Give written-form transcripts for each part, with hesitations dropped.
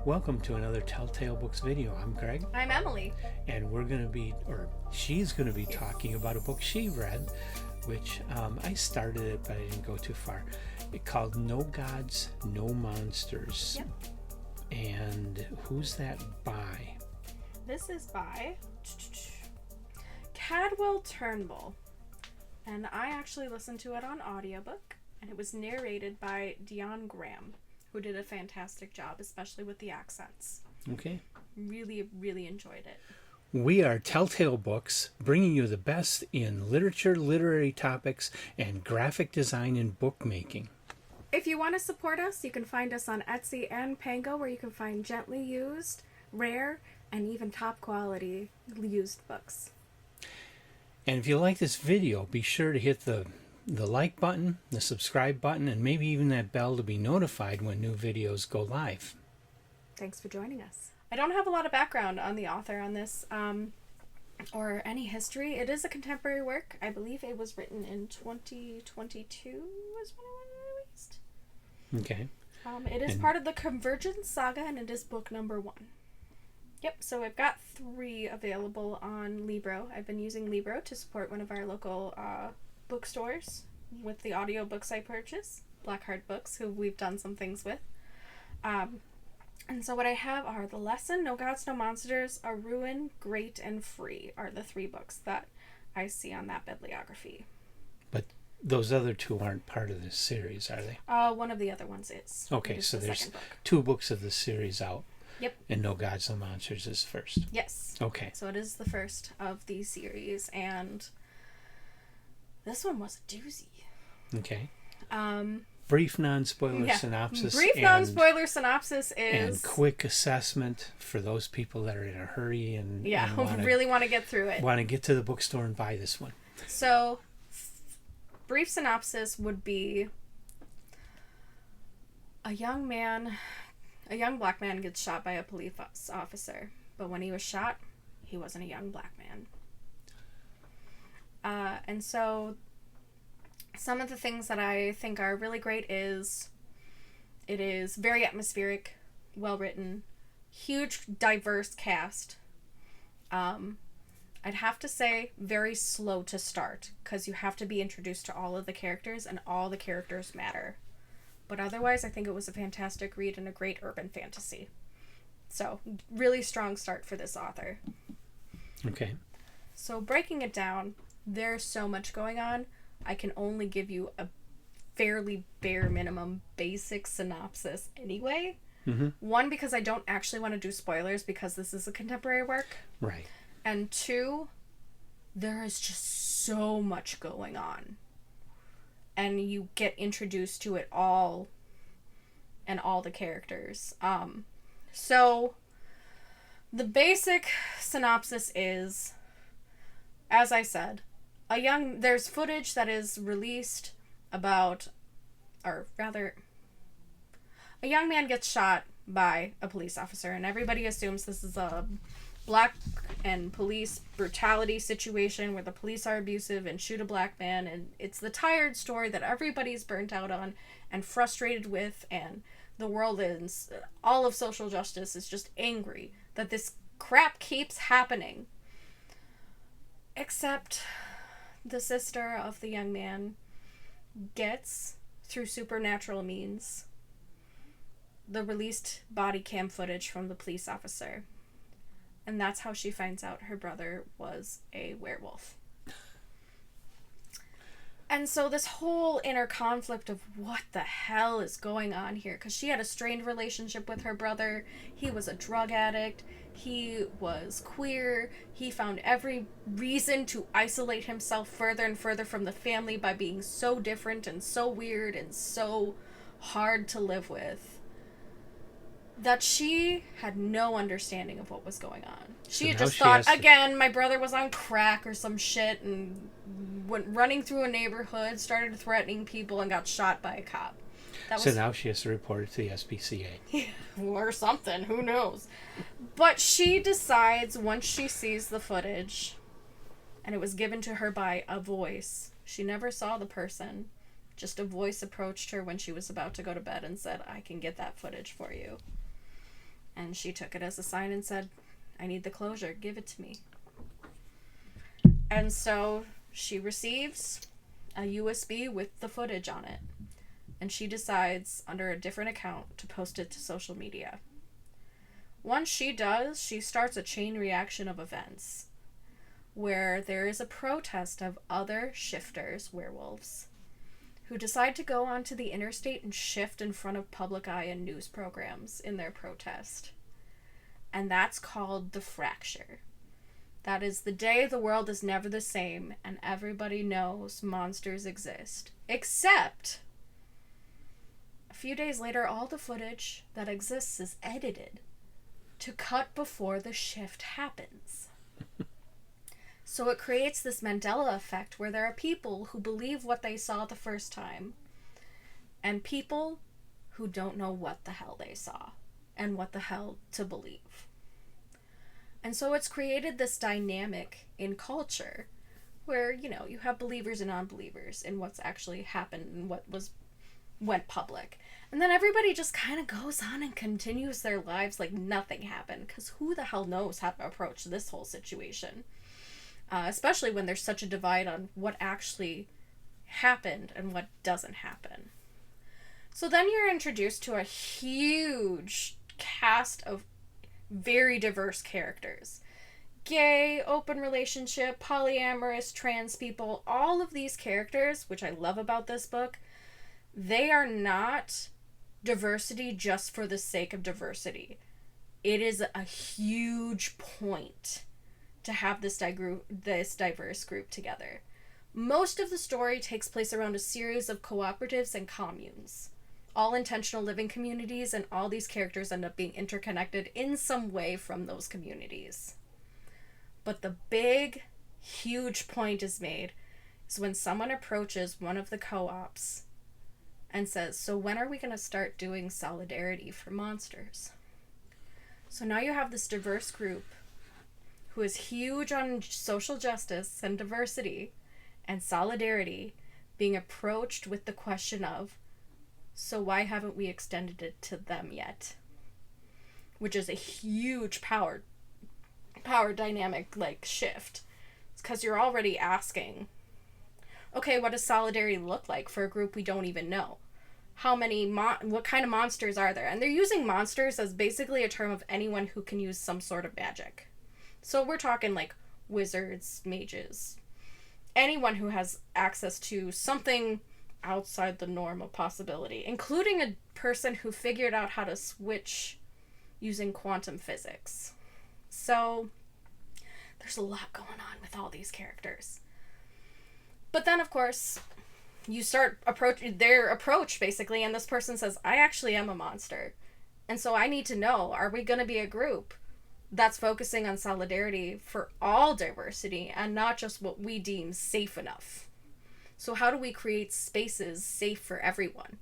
Welcome to another Telltale Books video. I'm Greg, I'm Emily. and she's going to be talking about a book she read, which I started it, but I didn't go too far. It's called No Gods, No Monsters. Yep. And who's that by? This is by Cadwell Turnbull. And I actually listened to it on audiobook, and it was narrated by Dion Graham, who did a fantastic job, especially with the accents. Okay. Really, really enjoyed it. We are Telltale Books, bringing you the best in literature, literary topics, and graphic design and bookmaking. If you want to support us, you can find us on Etsy and Pango, where you can find gently used, rare, and even top quality used books. And if you like this video, be sure to hit the like button, the subscribe button, and maybe even that bell to be notified when new videos go live. Thanks for joining us. I don't have a lot of background on the author on this, or any history. It is a contemporary work. I believe it was written in 2022 was when it was released. Okay. It is part of the Convergence saga, and it is book number 1. Yep, so I've got 3 available on Libro. I've been using Libro to support one of our local bookstores with the audiobooks I purchase, Blackheart Books, who we've done some things with. And so what I have are The Lesson, No Gods, No Monsters, A Ruin, Great, and Free are the 3 books that I see on that bibliography. But those other 2 aren't part of this series, are they? One of the other ones is. Okay, so the there's book. 2 books of the series out. Yep. And No Gods, No Monsters is first. Yes. Okay. So it is the first of the series, and this one was a doozy. Okay. Brief non-spoiler synopsis. Brief non-spoiler synopsis is... And quick assessment for those people that are in a hurry and really want to get through it. Want to get to the bookstore and buy this one. So, brief synopsis would be a young black man gets shot by a police officer. But when he was shot, he wasn't a young black man. And so some of the things that I think are really great is it is very atmospheric, well written, huge diverse cast. I'd have to say very slow to start, because you have to be introduced to all of the characters, and all the characters matter. But otherwise, I think it was a fantastic read and a great urban fantasy. So, really strong start for this author. Okay. So, breaking it down, there's so much going on. I can only give you a fairly bare minimum basic synopsis anyway. Mm-hmm. 1, because I don't actually want to do spoilers because this is a contemporary work. Right. And 2, there is just so much going on. And you get introduced to it all and all the characters. So the basic synopsis is, as I said, there's footage that is released about, or rather, a young man gets shot by a police officer, and everybody assumes this is a black and police brutality situation where the police are abusive and shoot a black man, and it's the tired story that everybody's burnt out on and frustrated with, and the world is, all of social justice is just angry that this crap keeps happening. Except the sister of the young man gets, through supernatural means, the released body cam footage from the police officer. And that's how she finds out her brother was a werewolf. And so this whole inner conflict of what the hell is going on here, because she had a strained relationship with her brother. He was a drug addict. He was queer. He found every reason to isolate himself further and further from the family by being so different and so weird and so hard to live with, that she had no understanding of what was going on. She just thought, again, my brother was on crack or some shit and went running through a neighborhood, started threatening people, and got shot by a cop. So now she has to report it to the SPCA. Or something, who knows. But she decides, once she sees the footage, and it was given to her by a voice, she never saw the person, just a voice approached her when she was about to go to bed and said, I can get that footage for you. And she took it as a sign and said, I need the closure. Give it to me. And so she receives a USB with the footage on it. And she decides, under a different account, to post it to social media. Once she does, she starts a chain reaction of events where there is a protest of other shifters, werewolves, who decide to go onto the interstate and shift in front of public eye and news programs in their protest. And that's called the fracture. That is the day the world is never the same and everybody knows monsters exist. Except, a few days later, all the footage that exists is edited to cut before the shift happens. So it creates this Mandela effect where there are people who believe what they saw the first time and people who don't know what the hell they saw and what the hell to believe. And so it's created this dynamic in culture where, you know, you have believers and non-believers in what's actually happened and what went public. And then everybody just kind of goes on and continues their lives like nothing happened, because who the hell knows how to approach this whole situation? Especially when there's such a divide on what actually happened and what doesn't happen. So then you're introduced to a huge cast of very diverse characters. Gay, open relationship, polyamorous, trans people, all of these characters, which I love about this book, they are not diversity just for the sake of diversity. It is a huge point to have this diverse group together. Most of the story takes place around a series of cooperatives and communes, all intentional living communities, and all these characters end up being interconnected in some way from those communities. But the big, huge point is made is when someone approaches one of the co-ops and says, so when are we going to start doing solidarity for monsters? So now you have this diverse group who is huge on social justice and diversity and solidarity being approached with the question of, so why haven't we extended it to them yet? Which is a huge power dynamic like shift. It's because you're already asking, okay, what does solidarity look like for a group we don't even know? How many, what kind of monsters are there? And they're using monsters as basically a term of anyone who can use some sort of magic. So we're talking like wizards, mages, anyone who has access to something outside the norm of possibility, including a person who figured out how to switch using quantum physics. So there's a lot going on with all these characters. But then, of course, you start their approach, basically, and this person says, I actually am a monster. And so I need to know, are we going to be a group that's focusing on solidarity for all diversity and not just what we deem safe enough? So how do we create spaces safe for everyone?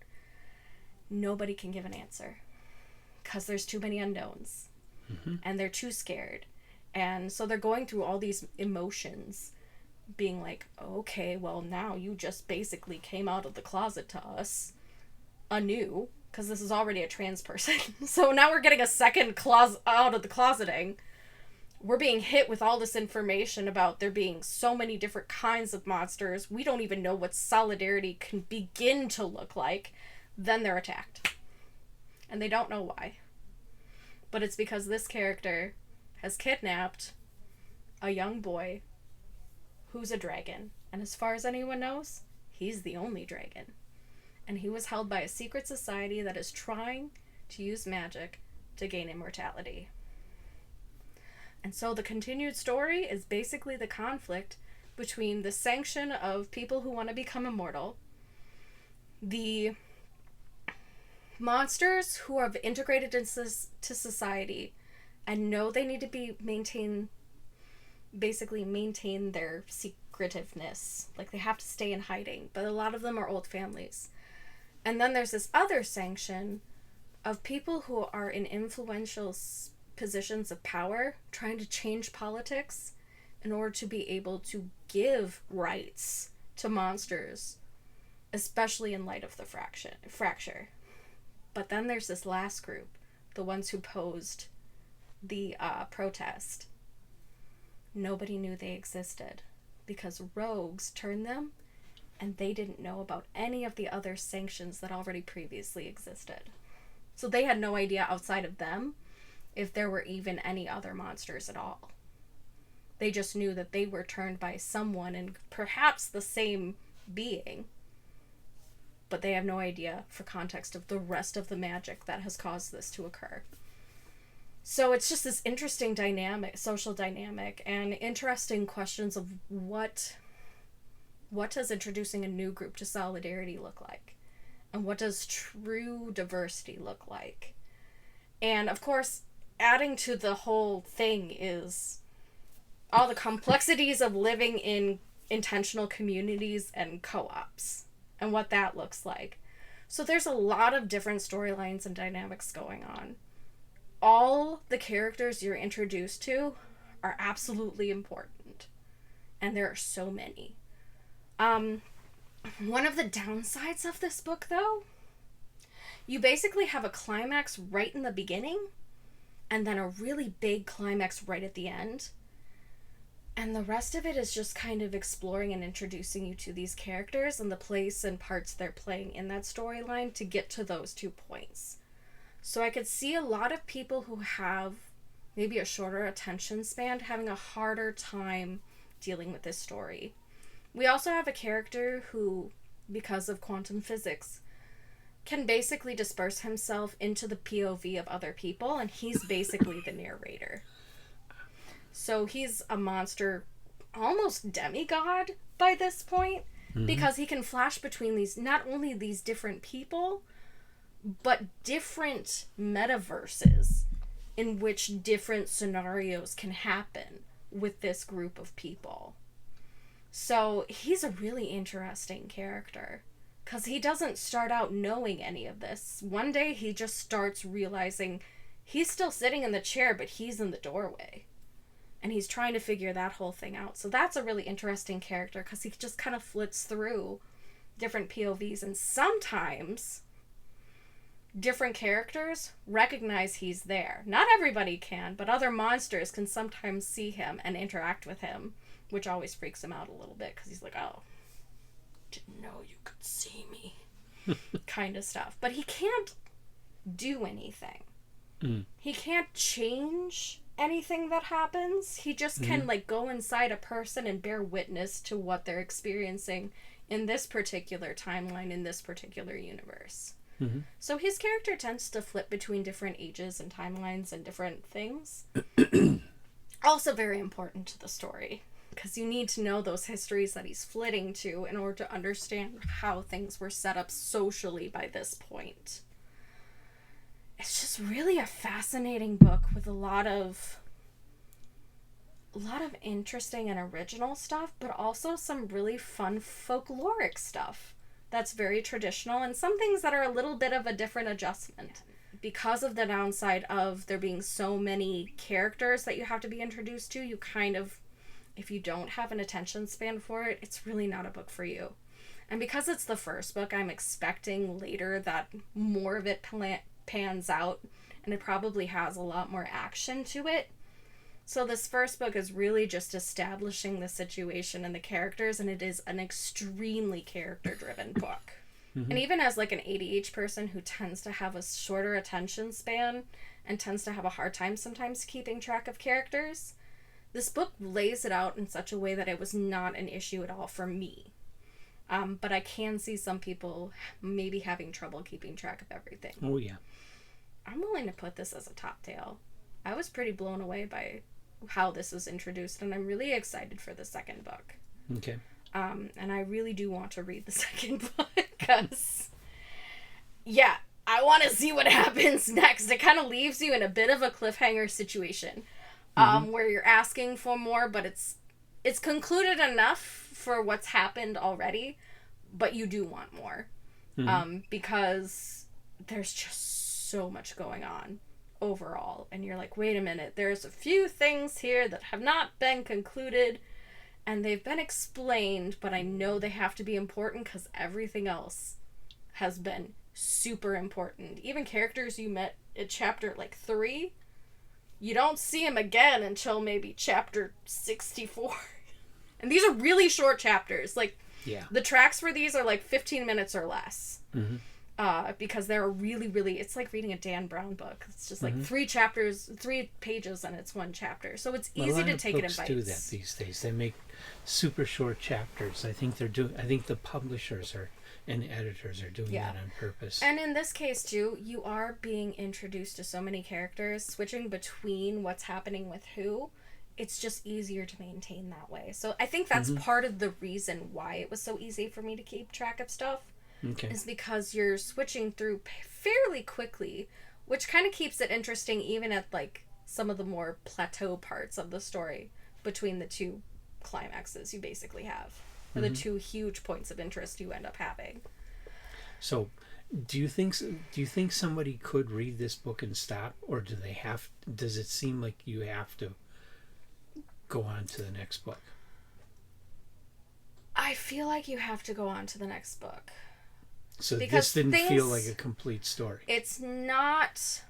Nobody can give an answer because there's too many unknowns. Mm-hmm. And they're too scared. And so they're going through all these emotions, being like, okay, well, now you just basically came out of the closet to us anew, because this is already a trans person. So now we're getting a second out of the closeting. We're being hit with all this information about there being so many different kinds of monsters. We don't even know what solidarity can begin to look like. Then they're attacked. And they don't know why. But it's because this character has kidnapped a young boy who's a dragon. And as far as anyone knows, he's the only dragon. And he was held by a secret society that is trying to use magic to gain immortality. And so the continued story is basically the conflict between the sanction of people who want to become immortal, the monsters who have integrated into society and know they need to maintain their secretiveness. Like, they have to stay in hiding, but a lot of them are old families. And then there's this other sanction of people who are in influential positions of power trying to change politics in order to be able to give rights to monsters, especially in light of the fracture. But then there's this last group the ones who posed the protest, nobody knew they existed because rogues turned them, and they didn't know about any of the other sanctions that already previously existed. So they had no idea outside of them if there were even any other monsters at all. They just knew that they were turned by someone, and perhaps the same being, but they have no idea for context of the rest of the magic that has caused this to occur. So it's just this interesting dynamic, social dynamic, and interesting questions of what does introducing a new group to solidarity look like? And what does true diversity look like? And of course, adding to the whole thing is all the complexities of living in intentional communities and co-ops and what that looks like. So there's a lot of different storylines and dynamics going on. All the characters you're introduced to are absolutely important, and there are so many. One of the downsides of this book, though, you basically have a climax right in the beginning and then a really big climax right at the end. And the rest of it is just kind of exploring and introducing you to these characters and the place and parts they're playing in that storyline to get to those 2 points. So I could see a lot of people who have maybe a shorter attention span having a harder time dealing with this story. We also have a character who, because of quantum physics, can basically disperse himself into the POV of other people, and he's basically the narrator. So he's a monster, almost demigod by this point, because he can flash between these, not only these different people, but different metaverses in which different scenarios can happen with this group of people. So he's a really interesting character, because he doesn't start out knowing any of this. One day he just starts realizing he's still sitting in the chair, but he's in the doorway. And he's trying to figure that whole thing out. So that's a really interesting character, because he just kind of flits through different POVs. And sometimes different characters recognize he's there. Not everybody can, but other monsters can sometimes see him and interact with him, which always freaks him out a little bit, because he's like, oh, didn't know you could see me. Kind of stuff. But he can't do anything. He can't change anything that happens. He just can go inside a person and bear witness to what they're experiencing in this particular timeline, in this particular universe. So his character tends to flip between different ages and timelines and different things. Also very important to the story, because you need to know those histories that he's flitting to in order to understand how things were set up socially by this point. It's just really a fascinating book with a lot of interesting and original stuff, but also some really fun folkloric stuff that's very traditional, and some things that are a little bit of a different adjustment. Because of the downside of there being so many characters that you have to be introduced to, you kind of, if you don't have an attention span for it, it's really not a book for you. And because it's the first book, I'm expecting later that more of it pans out, and it probably has a lot more action to it. So this first book is really just establishing the situation and the characters, and it is an extremely character-driven book. And even as an ADHD person who tends to have a shorter attention span and tends to have a hard time sometimes keeping track of characters, this book lays it out in such a way that it was not an issue at all for me. But I can see some people maybe having trouble keeping track of everything. Oh, yeah. I'm willing to put this as a top tale. I was pretty blown away by how this was introduced, and I'm really excited for the second book. Okay. And I really do want to read the second book, because, yeah, I want to see what happens next. It kind of leaves you in a bit of a cliffhanger situation, where you're asking for more, but it's concluded enough for what's happened already, but you do want more, because there's just so much going on overall, and you're like, wait a minute, there's a few things here that have not been concluded, and they've been explained, but I know they have to be important because everything else has been super important. Even characters you met in chapter like 3, you don't see them again until maybe chapter 64. And these are really short chapters. Like, Yeah. the tracks for these are like 15 minutes or less. Mm-hmm. Because they're really, really... It's like reading a Dan Brown book. It's just like 3 pages, and it's 1 chapter. So it's easy to take it in bites. Do that these days. They make super short chapters. I think the publishers and editors are doing that on purpose. And in this case, too, you are being introduced to so many characters, switching between what's happening with who. It's just easier to maintain that way. So I think that's part of the reason why it was so easy for me to keep track of stuff. Okay. Is because you're switching through fairly quickly, which kind of keeps it interesting even at like some of the more plateau parts of the story between the 2 climaxes you basically have, or the 2 huge points of interest you end up having. So, do you think somebody could read this book and stop, or does it seem like you have to go on to the next book? I feel like you have to go on to the next book. So this didn't feel like a complete story. It's not...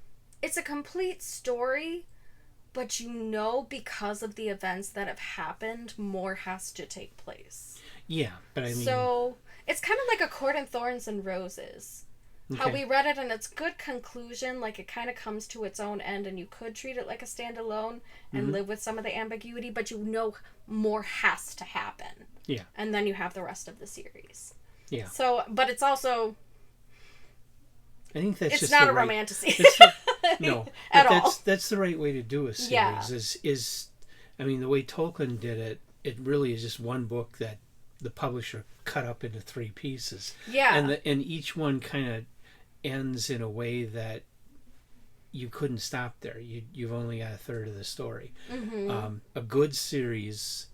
It's a complete story, but because of the events that have happened, more has to take place. Yeah, but I mean... So, it's kind of like A Court in Thorns and Roses. Okay. How we read it and its good conclusion, like it kind of comes to its own end, and you could treat it like a standalone and live with some of the ambiguity, but more has to happen. Yeah. And then you have the rest of the series. Yeah. So, but it's also... I think that's it's not a romantasy. No. At all. That's the right way to do a series. Yeah. I mean, the way Tolkien did it, it really is just one book that the publisher cut up into 3 pieces. Yeah. And each one kind of ends in a way that you couldn't stop there. You've only got a third of the story. Mm-hmm. A good series,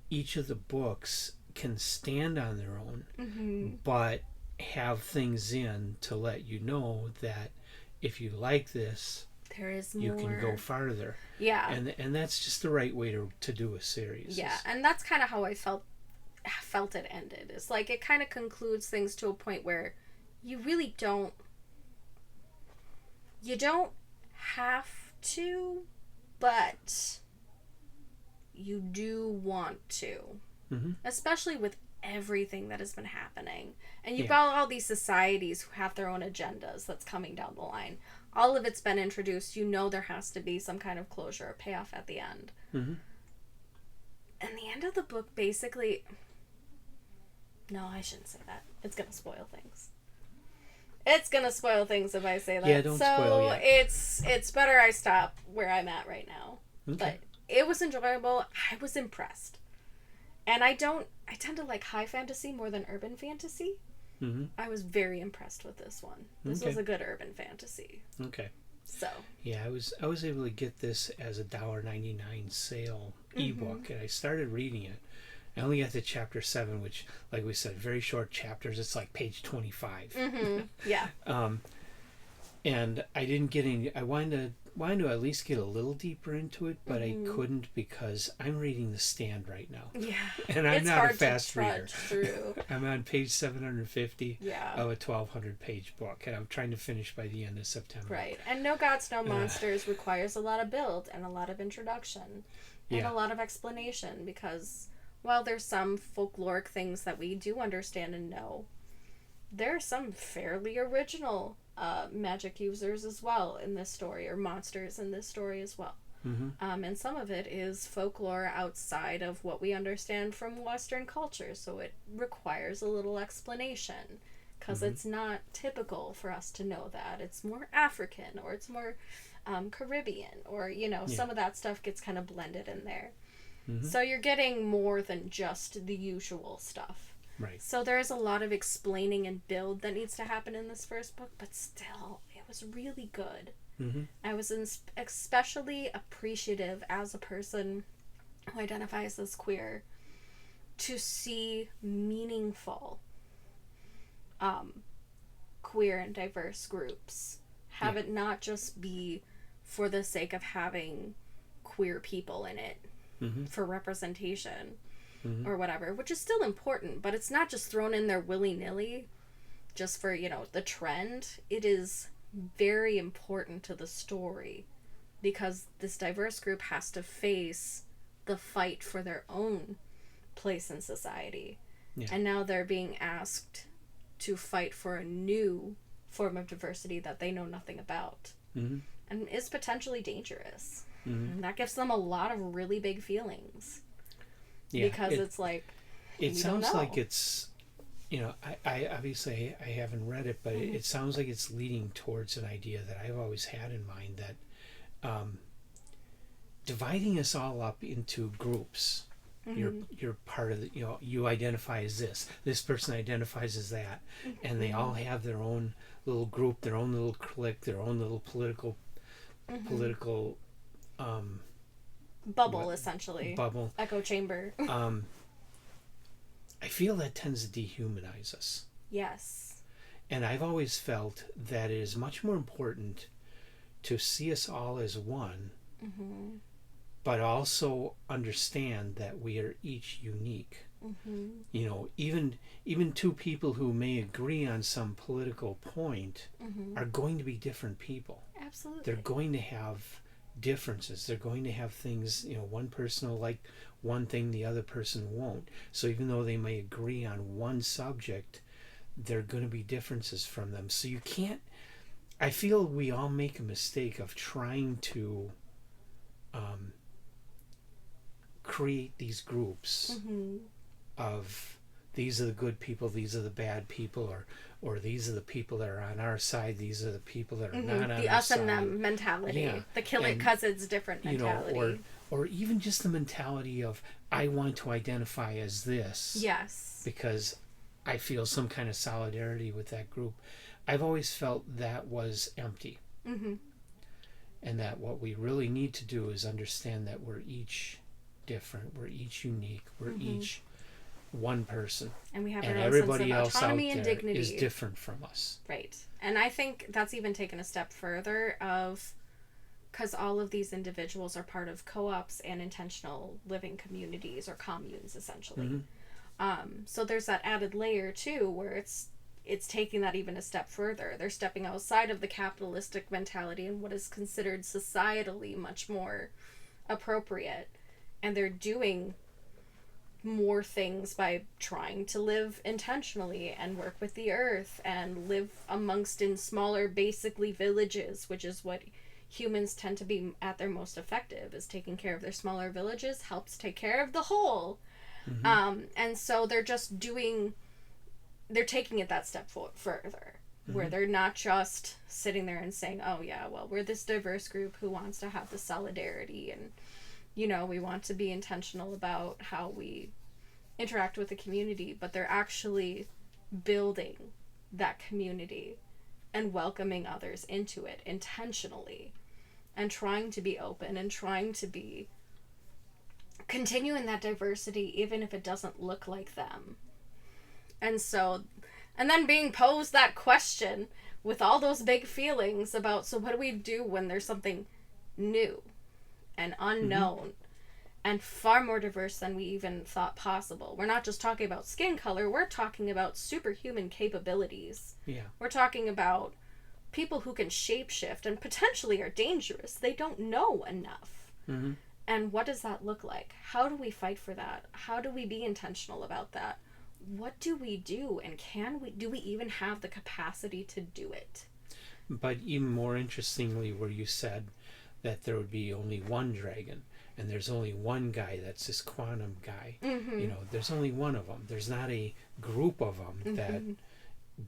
each of the books can stand on their own, but have things in to let you know that if you like this, there is more. You can go farther. Yeah. And that's just the right way to do a series. Yeah, and that's kind of how I felt it ended. It's like it kind of concludes things to a point where you really don't have to, but you do want to. Mm-hmm. Especially with everything that has been happening. And you've got all these societies who have their own agendas that's coming down the line. All of it's been introduced. There has to be some kind of closure or payoff at the end. Mm-hmm. And the end of the book basically... No, I shouldn't say that. It's going to spoil things. It's going to spoil things if I say that. Yeah, don't spoil yet. It's better I stop where I'm at right now. Okay. But it was enjoyable. I was impressed. And I tend to like high fantasy more than urban fantasy. Mm-hmm. I was very impressed with this one. This was a good urban fantasy. Okay. So. Yeah, I was able to get this as a $1.99 sale ebook, and I started reading it. I only got to chapter 7, which, like we said, very short chapters. It's like page 25. Mm-hmm. Yeah. And I didn't get any. I wanted to at least get a little deeper into it, but I couldn't because I'm reading The Stand right now. Yeah. And I'm not a fast reader. Through. I'm on page 750 of a 1,200-page book, and I'm trying to finish by the end of September. Right. And No Gods, No Monsters requires a lot of build and a lot of introduction and a lot of explanation because while there's some folkloric things that we do understand and know, there are some fairly original magic users as well in this story, or monsters in this story as well. Mm-hmm. And some of it is folklore outside of what we understand from Western culture, so it requires a little explanation because it's not typical for us to know that. It's more African, or it's more Caribbean, or some of that stuff gets kind of blended in there. Mm-hmm. So you're getting more than just the usual stuff. Right. So there's a lot of explaining and build that needs to happen in this first book, but still, it was really good. Mm-hmm. I was especially appreciative as a person who identifies as queer to see meaningful queer and diverse groups. Have it not just be for the sake of having queer people in it for representation. Or whatever, which is still important, but it's not just thrown in there willy-nilly. just for, the trend, it is very important to the story because this diverse group has to face the fight for their own place in society. Yeah. And now they're being asked to fight for a new form of diversity that they know nothing about. Mm-hmm. And is potentially dangerous. Mm-hmm. And that gives them a lot of really big feelings. Yeah, because it's like, it sounds like it's, I obviously I haven't read it, but mm-hmm. it sounds like it's leading towards an idea that I've always had in mind, that dividing us all up into groups. Mm-hmm. You're part of the, you identify as this person identifies as that, mm-hmm. and they all have their own little group, their own little clique, their own little political bubble, essentially echo chamber. I feel that tends to dehumanize us. Yes. And I've always felt that it is much more important to see us all as one, mm-hmm. but also understand that we are each unique. Mm-hmm. Even two people who may agree on some political point mm-hmm. are going to be different people. Absolutely. They're going to have differences. They're going to have things, one person will like one thing, the other person won't. So even though they may agree on one subject, there are going to be differences from them. So you can't, I feel we all make a mistake of trying to create these groups mm-hmm. of these are the good people, these are the bad people, or these are the people that are on our side, these are the people that are mm-hmm. not on the our us side. And them mentality. Yeah. The kill it because it's different mentality. Or even just the mentality of, I want to identify as this. Yes. Because I feel some kind of solidarity with that group. I've always felt that was empty. Mm-hmm. And that what we really need to do is understand that we're each different, we're each unique, we're mm-hmm. each one person, and we have and our own everybody sense of else autonomy out and there dignity is different from us. Right. And I think that's even taken a step further because all of these individuals are part of co-ops and intentional living communities or communes, essentially. Mm-hmm. So there's that added layer too, where it's taking that even a step further. They're stepping outside of the capitalistic mentality and what is considered societally much more appropriate, and they're doing more things by trying to live intentionally and work with the earth and live amongst in smaller, basically villages, which is what humans tend to be at their most effective, is taking care of their smaller villages helps take care of the whole. Mm-hmm. And so they're taking it that step further, mm-hmm. where they're not just sitting there and saying, oh yeah, well, we're this diverse group who wants to have the solidarity and we want to be intentional about how we interact with the community, but they're actually building that community and welcoming others into it intentionally and trying to be open and trying to be continuing that diversity even if it doesn't look like them. And then being posed that question with all those big feelings about, so what do we do when there's something new and unknown mm-hmm. and far more diverse than we even thought possible? We're not just talking about skin color, we're talking about superhuman capabilities. Yeah. We're talking about people who can shapeshift and potentially are dangerous. They don't know enough. Mm-hmm. And what does that look like? How do we fight for that? How do we be intentional about that? What do we do? And do we even have the capacity to do it? But even more interestingly, where you said that there would be only one dragon and there's only one guy that's this quantum guy. Mm-hmm. There's only one of them. There's not a group of them mm-hmm. that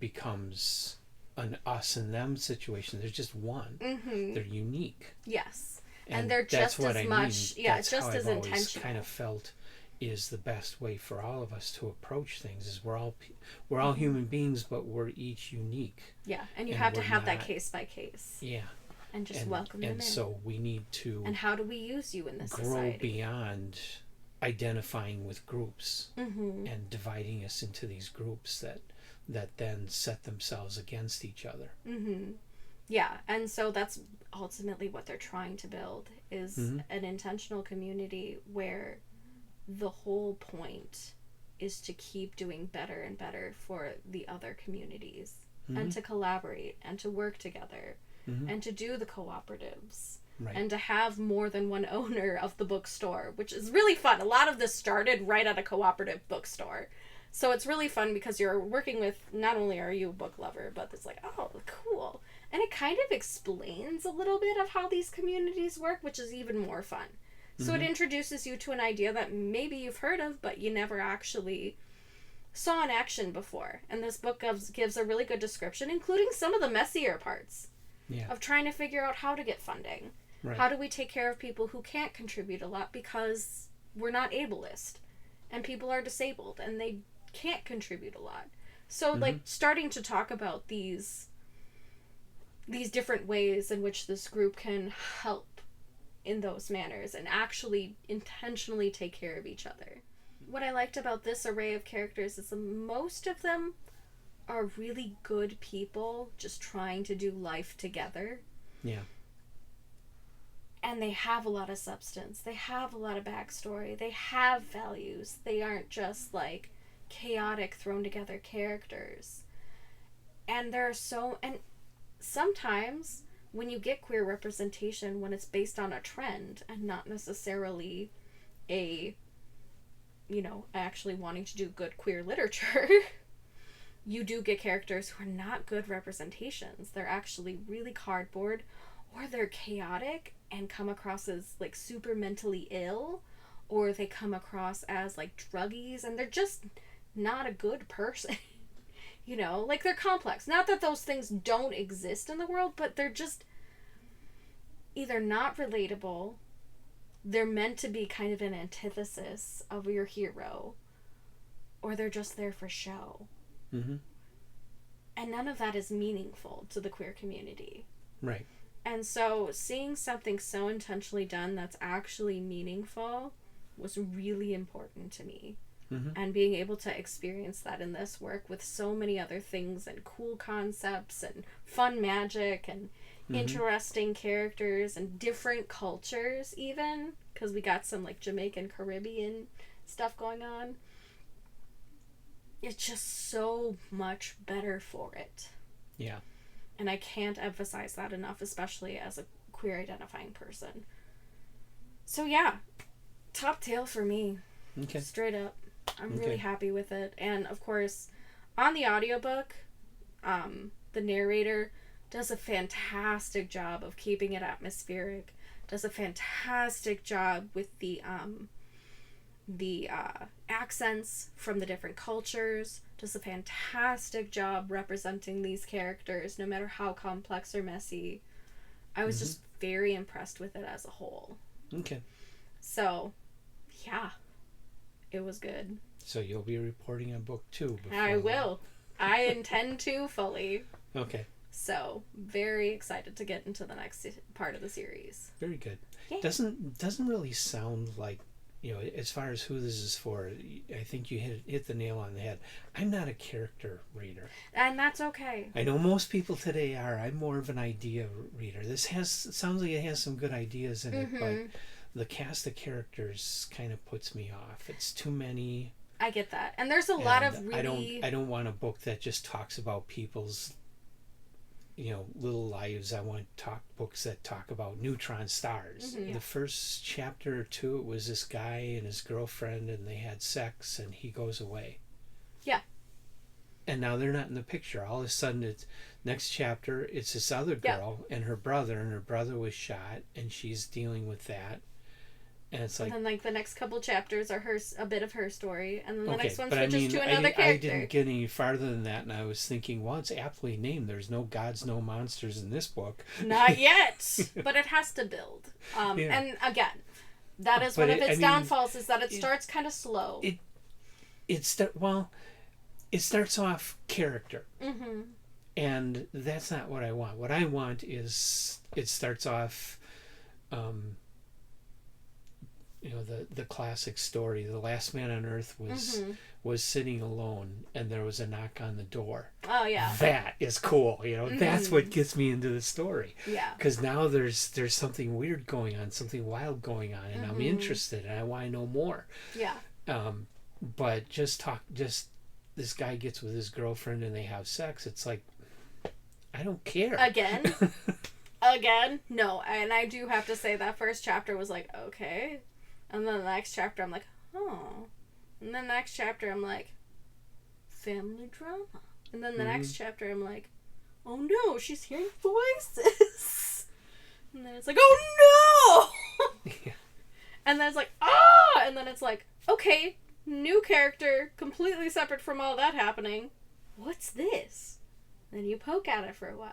becomes an us and them situation. There's just one. Mm-hmm. They're unique. Yes. And they're just as much, yeah, that's just as intentional. That's how I've always kind of felt is the best way for all of us to approach things. Is we're all mm-hmm. human beings, but we're each unique. Yeah, and you have to have that case by case. Yeah. And just welcome them in. And so we need to... And how do we use you in this grow society? Beyond identifying with groups mm-hmm. and dividing us into these groups that then set themselves against each other. Mm-hmm. Yeah, and so that's ultimately what they're trying to build, is mm-hmm. an intentional community where the whole point is to keep doing better and better for the other communities, and to collaborate and to work together, and to do the cooperatives, and to have more than one owner of the bookstore, which is really fun. A lot of this started right at a cooperative bookstore. So it's really fun because you're working with, not only are you a book lover, but it's like, oh, cool. And it kind of explains a little bit of how these communities work, which is even more fun. So it introduces you to an idea that maybe you've heard of, but you never actually saw in action before. And this book gives a really good description, including some of the messier parts of trying to figure out how to get funding. Right. How do we take care of people who can't contribute a lot because we're not ableist and people are disabled and they can't contribute a lot. So like starting to talk about these different ways in which this group can help in those manners and actually intentionally take care of each other. What I liked about this array of characters is that most of them are really good people just trying to do life together. Yeah. And they have a lot of substance. They have a lot of backstory. They have values. They aren't just like chaotic thrown together characters. And and sometimes when you get queer representation, when it's based on a trend and not necessarily actually wanting to do good queer literature, you do get characters who are not good representations. They're actually really cardboard, or they're chaotic and come across as like super mentally ill, or they come across as like druggies and they're just not a good person. Like they're complex. Not that those things don't exist in the world, but they're just either not relatable, they're meant to be kind of an antithesis of your hero, or they're just there for show. And none of that is meaningful to the queer community. Right. And so seeing something so intentionally done that's actually meaningful was really important to me. And being able to experience that in this work with so many other things and cool concepts and fun magic and interesting characters and different cultures even, because we got some like Jamaican Caribbean stuff going on. It's just so much better for it. Yeah. And I can't emphasize that enough, especially as a queer identifying person. So yeah, top tail for me. Okay. Straight up. I'm really happy with it. And of course, on the audiobook, the narrator does a fantastic job of keeping it atmospheric, does a fantastic job with the accents from the different cultures, does a fantastic job representing these characters, no matter how complex or messy. I was just very impressed with it as a whole. Okay. So, yeah. It was good. So you'll be reporting on book 2 before I will. I intend to fully. Okay. So, very excited to get into the next part of the series. Very good. Yeah. Doesn't really sound like, as far as who this is for, I think you hit the nail on the head. I'm not a character reader. And that's okay. I know most people today are. I'm more of an idea reader. Sounds like it has some good ideas in it, but the cast of characters kind of puts me off. It's too many. I get that. And there's a lot of really... I don't want a book that just talks about people's, little lives. I want books that talk about neutron stars. The first chapter or 2, it was this guy and his girlfriend, and they had sex, and he goes away. Yeah. And now they're not in the picture. All of a sudden, it's next chapter, it's this other girl and her brother was shot, and she's dealing with that. And it's like, and then the next couple chapters are a bit of her story, and then the next one switches to another character. I didn't get any farther than that, and I was thinking, well, it's aptly named. There's no gods, no monsters in this book. Not yet, but it has to build. And again, that is one of its downfalls, is that it starts kind of slow. It starts off character, and that's not what I want. What I want is it starts off. The classic story. The last man on earth was sitting alone, and there was a knock on the door. Oh yeah, that is cool. That's what gets me into the story. Yeah, because now there's something weird going on, something wild going on, and I'm interested, and I want to know more. Yeah. But just this guy gets with his girlfriend and they have sex. It's like, I don't care. Again, no. And I do have to say that first chapter was like, okay. And then the next chapter, I'm like, oh. And then the next chapter, I'm like, family drama. And then the next chapter, I'm like, oh no, she's hearing voices. And then it's like, oh no! Yeah. And then it's like, ah! And then it's like, okay, new character, completely separate from all that happening. What's this? Then you poke at it for a while.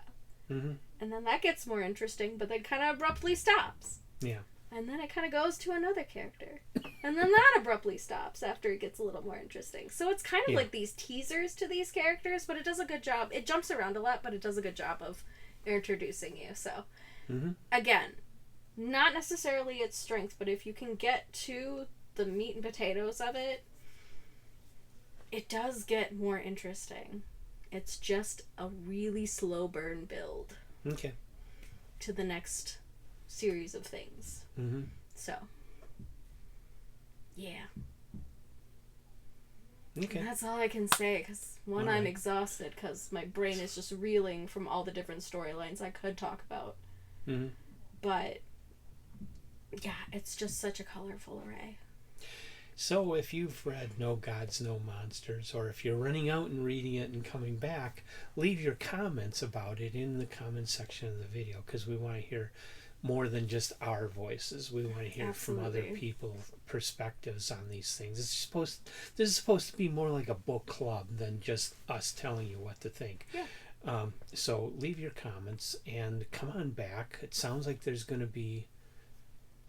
Mm-hmm. And then that gets more interesting, but then kind of abruptly stops. Yeah. And then it kind of goes to another character. And then that abruptly stops after it gets a little more interesting. So it's kind of like these teasers to these characters, but it does a good job. It jumps around a lot, but it does a good job of introducing you. So, again, not necessarily its strength, but if you can get to the meat and potatoes of it, it does get more interesting. It's just a really slow burn build. Okay. To the next series of things. Mm-hmm. So, yeah. Okay. And that's all I can say, because one, I'm exhausted, because my brain is just reeling from all the different storylines I could talk about. Mm-hmm. But, yeah, it's just such a colorful array. So if you've read No Gods, No Monsters, or if you're running out and reading it and coming back, leave your comments about it in the comment section of the video, because we want to hear more than just our voices. We want to hear from other people's perspectives on these things. This is supposed to be more like a book club than just us telling you what to think. Yeah. So leave your comments and come on back. It sounds like there's going to be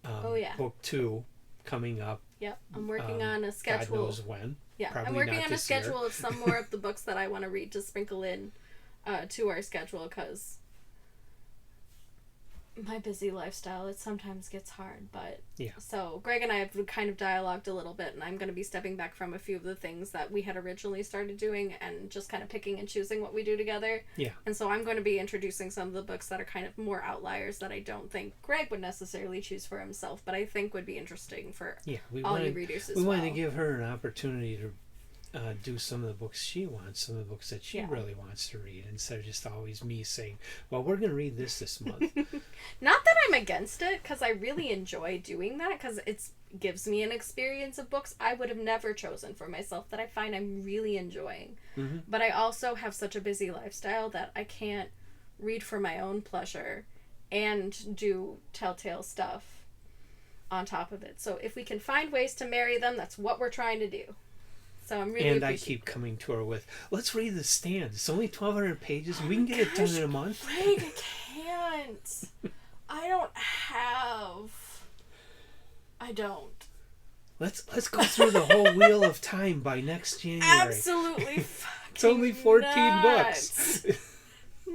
book 2 coming up. Yep, I'm working on a schedule. God knows when. Yeah, Probably I'm working on a schedule year. of some more of the books that I want to read to sprinkle in to our schedule, because my busy lifestyle, it sometimes gets hard. But yeah. So Greg and I have kind of dialogued a little bit, and I'm going to be stepping back from a few of the things that we had originally started doing and just kind of picking and choosing what we do together. Yeah. And so I'm going to be introducing some of the books that are kind of more outliers that I don't think Greg would necessarily choose for himself, but I think would be interesting for all you readers as well. We wanted to give her an opportunity to do some of the books she wants, some of the books that she really wants to read, instead of just always me saying, well, we're going to read this month. Not that I'm against it, because I really enjoy doing that, because it gives me an experience of books I would have never chosen for myself that I find I'm really enjoying. Mm-hmm. But I also have such a busy lifestyle that I can't read for my own pleasure and do telltale stuff on top of it. So if we can find ways to marry them, that's what we're trying to do. So I'm really I keep coming to her with, let's read The Stand. It's only 1,200 pages. We can get it done in a month. Greg, I can't. I don't. Let's go through the whole Wheel of Time by next January. Absolutely fucking It's only 14 nuts. books.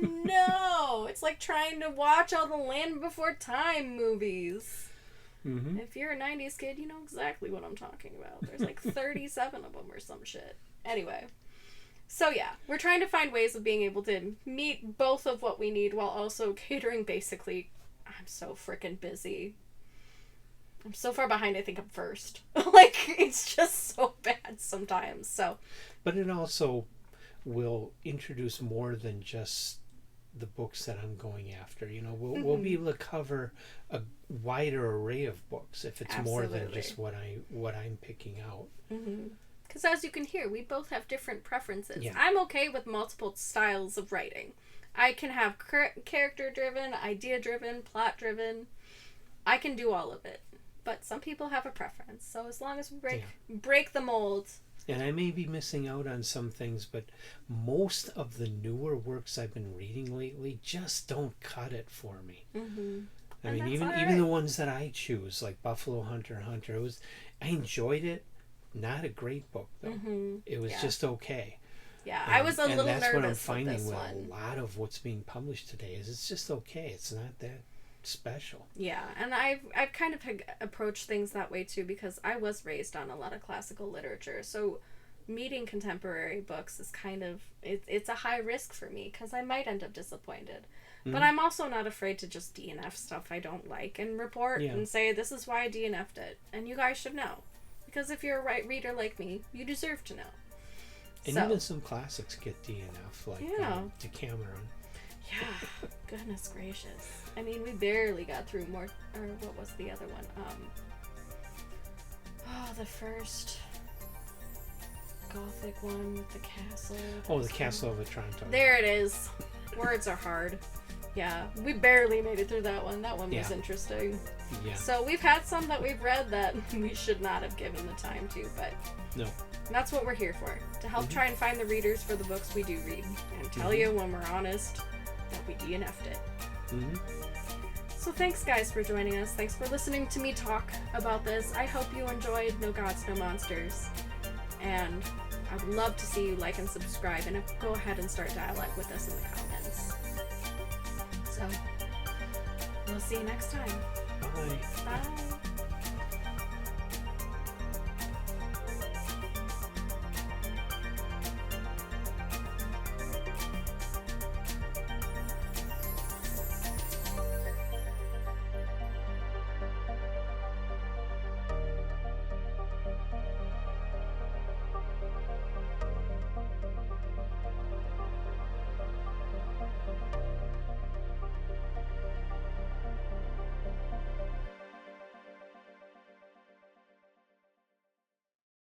No, it's like trying to watch all the Land Before Time movies. Mm-hmm. If you're a 90s kid, you know exactly what I'm talking about. There's like 37 of them or some shit. Anyway. So yeah, we're trying to find ways of being able to meet both of what we need while also catering basically. I'm so freaking busy. I'm so far behind, I think I'm first. Like, it's just so bad sometimes, so. But it also will introduce more than just the books that I'm going after. You know, we'll be able to cover a wider array of books if it's more than just what I'm picking out. Because as you can hear, we both have different preferences. Yeah. I'm okay with multiple styles of writing. I can have character-driven, idea-driven, plot-driven. I can do all of it. But some people have a preference. So as long as we break the mold. And I may be missing out on some things, but most of the newer works I've been reading lately just don't cut it for me. I mean, even the ones that I choose, like Buffalo Hunter, I enjoyed it. Not a great book, though. It was just okay. Yeah, I was a little nervous. And that's what I'm finding with one. A lot of what's being published today is it's just okay. It's not that special. Yeah, and I've kind of approached things that way too, because I was raised on a lot of classical literature. So meeting contemporary books is kind of it's a high risk for me, because I might end up disappointed. But I'm also not afraid to just DNF stuff I don't like and report and say, this is why I DNF'd it. And you guys should know. Because if you're a right reader like me, you deserve to know. And even some classics get DNF, like Decameron. Yeah, goodness gracious. I mean, we barely got through more, or what was the other one? The first Gothic one with the castle. Oh, the Castle of Otranto. There it is. Words are hard. Yeah, we barely made it through that one. That one was interesting. Yeah. So we've had some that we've read that we should not have given the time to, but no. That's what we're here for. To help try and find the readers for the books we do read. And tell you when we're honest that we DNF'd it. So thanks guys for joining us. Thanks for listening to me talk about this. I hope you enjoyed No Gods, No Monsters. And I would love to see you like and subscribe, and go ahead and start dialogue with us in the comments. So, we'll see you next time. Bye. Bye.